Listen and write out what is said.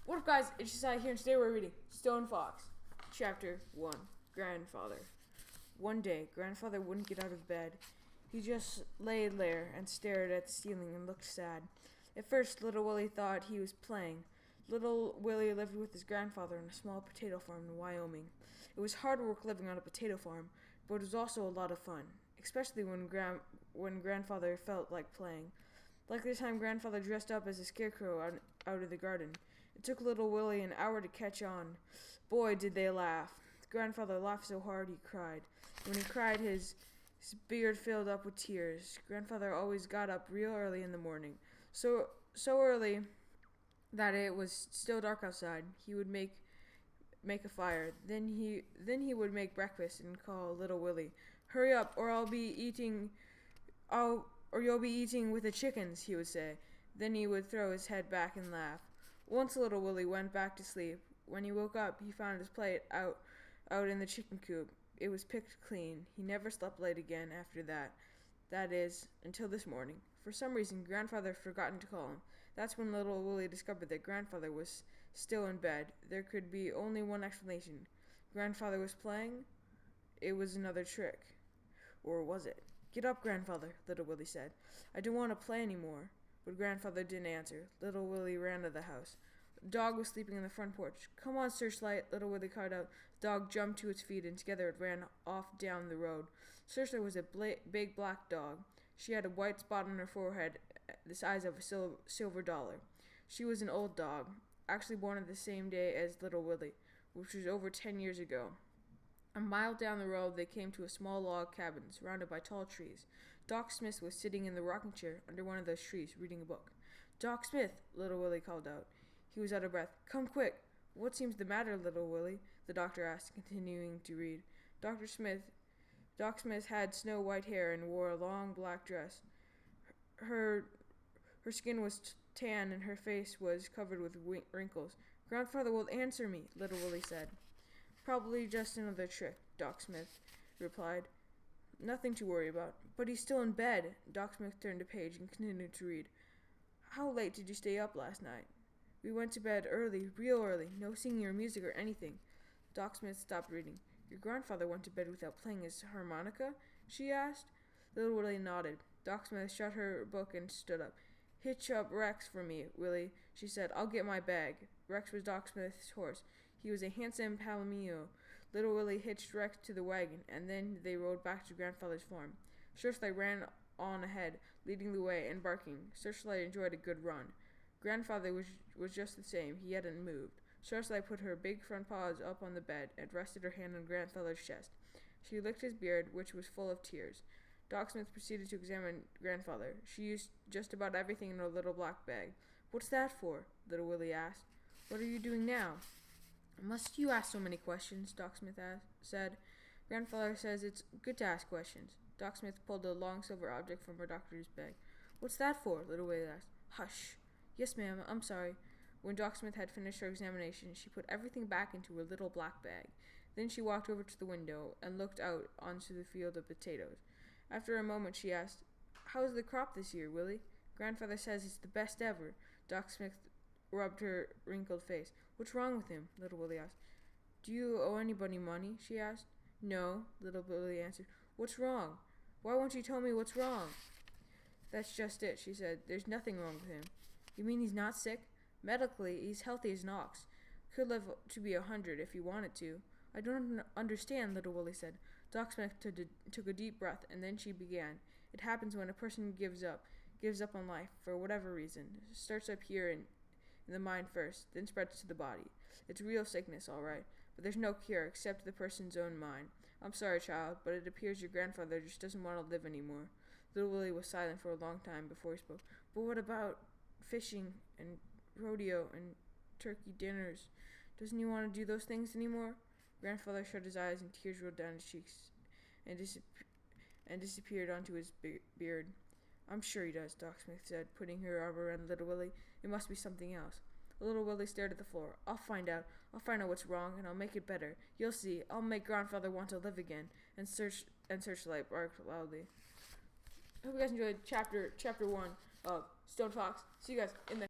What up, guys? It's Josiah here, and today we're reading Stone Fox, Chapter 1, Grandfather. One day, Grandfather wouldn't get out of bed. He just lay there and stared at the ceiling and looked sad. At first, Little Willie thought he was playing. Little Willie lived with his grandfather on a small potato farm in Wyoming. It was hard work living on a potato farm, but it was also a lot of fun, especially when Grandfather felt like playing. Like the time Grandfather dressed up as a scarecrow out of the garden. It took Little Willie an hour to catch on. Boy, did they laugh. Grandfather laughed so hard he cried. When he cried, his beard filled up with tears. Grandfather always got up real early in the morning. So early that it was still dark outside. He would make a fire. Then he would make breakfast and call Little Willie. "Hurry up, or you'll be eating with the chickens," he would say. Then he would throw his head back and laugh. Once Little Willie went back to sleep. When he woke up, he found his plate out in the chicken coop. It was picked clean. He never slept late again after that. That is, until this morning. For some reason, Grandfather had forgotten to call him. That's when Little Willie discovered that Grandfather was still in bed. There could be only one explanation. Grandfather was playing. It was another trick. Or was it? "Get up, Grandfather," Little Willie said. "I don't want to play any more." But Grandfather didn't answer. Little Willie ran to the house. The dog was sleeping in the front porch. "Come on, Searchlight," Little Willie called out. The dog jumped to its feet, and together it ran off down the road. Searchlight was a big black dog. She had a white spot on her forehead the size of a silver dollar. She was an old dog, actually born on the same day as Little Willie, which was over 10 years ago. A mile down the road, they came to a small log cabin surrounded by tall trees. Doc Smith was sitting in the rocking chair under one of those trees, reading a book. "Doc Smith," Little Willie called out. He was out of breath. "Come quick." "What seems the matter, Little Willie?" the doctor asked, continuing to read. Doc Smith had snow-white hair and wore a long black dress. Her skin was tan and her face was covered with wrinkles. "Grandfather will answer me," Little Willie said. "Probably just another trick," Doc Smith replied. "Nothing to worry about." "But he's still in bed." Doc Smith turned a page and continued to read. "How late did you stay up last night?" "We went to bed early, real early. No singing or music or anything." Doc Smith stopped reading. "Your grandfather went to bed without playing his harmonica?" she asked. Little Willie nodded. Doc Smith shut her book and stood up. "Hitch up Rex for me, Willie," she said. "I'll get my bag." Rex was Doc Smith's horse. He was a handsome palomino. Little Willie hitched Rex to the wagon, and then they rode back to Grandfather's farm. Searchlight ran on ahead, leading the way and barking. Searchlight enjoyed a good run. Grandfather was just the same. He hadn't moved. Searchlight put her big front paws up on the bed and rested her hand on Grandfather's chest. She licked his beard, which was full of tears. Doc Smith proceeded to examine Grandfather. She used just about everything in her little black bag. "What's that for?" Little Willie asked. "What are you doing now?" "Must you ask so many questions?" Doc Smith said. "Grandfather says it's good to ask questions." Doc Smith pulled a long silver object from her doctor's bag. "What's that for?" Little Willie asked. "Hush." "Yes, ma'am, I'm sorry." When Doc Smith had finished her examination, she put everything back into her little black bag. Then she walked over to the window and looked out onto the field of potatoes. After a moment, she asked, "How's the crop this year, Willie?" "Grandfather says it's the best ever." Doc Smith rubbed her wrinkled face. "What's wrong with him?" Little Willie asked. "Do you owe anybody money?" she asked. "No," Little Willie answered. "What's wrong? Why won't you tell me what's wrong?" "That's just it," she said. "There's nothing wrong with him." "You mean he's not sick?" "Medically, he's healthy as an ox. Could live to be 100 if he wanted to." "I don't understand," Little Willie said. Doc Smith took a deep breath, and then she began. "It happens when a person gives up on life, for whatever reason. It starts up here in the mind first, then spreads to the body. It's real sickness, all right, but there's no cure except the person's own mind. I'm sorry, child, but it appears your grandfather just doesn't want to live anymore." Little Willie was silent for a long time before he spoke. "But what about fishing and rodeo and turkey dinners? Doesn't he want to do those things anymore?" Grandfather shut his eyes and tears rolled down his cheeks and disappeared onto his beard. "I'm sure he does," Doc Smith said, putting her arm around Little Willie. "It must be something else." Little Willie stared at the floor. I'll find out what's wrong, and I'll make it better. You'll see. I'll make Grandfather want to live again." And Searchlight barked loudly. I hope you guys enjoyed chapter 1 of Stone Fox. See you guys in the